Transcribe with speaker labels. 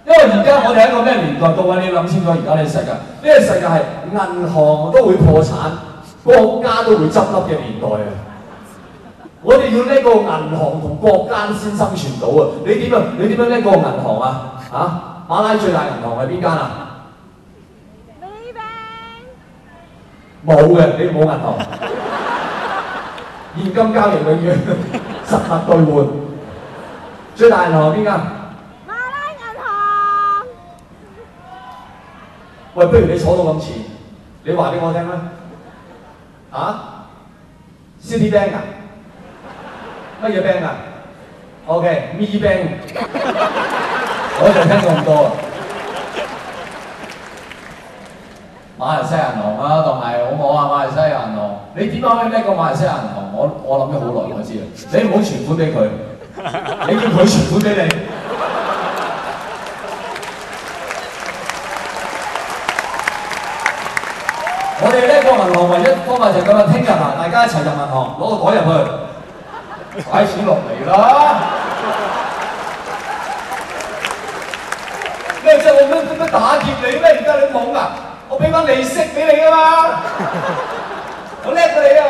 Speaker 1: 因為而家我哋喺一個咩年代？各位你諗清楚，而家呢個世界，呢個世界係銀行都會破產，國家都會執笠嘅年代啊！我哋要呢個銀行同國家先生存到啊！你點啊？你點樣呢個銀行啊？啊，馬拉最大銀行係邊間啊？冇嘅，你冇銀行，現金交易永遠實物兌換。最大銀行係邊間？
Speaker 2: 馬拉銀行。
Speaker 1: 喂，不如你坐到咁前，你話俾我聽啦。啊 ？City Bank 啊？乜嘢 bank 啊 ？OK，Me Bank， 我就聽過咁多啊。馬來西亞銀行啊，當係好唔好啊？馬來西亞銀行，你點解可以叻過馬來西亞銀行？我諗咗好耐，我知啊。你唔好存款俾佢，你叫佢存款俾你。我哋呢個銀行唯一方法就係咁啊！聽日啊，大家一齊入銀行，攞個袋入去，擺錢落嚟啦。咩啫？我咩打劫你咩？而家你懵啊！我俾翻利息俾你啊嘛！我叻過你啊！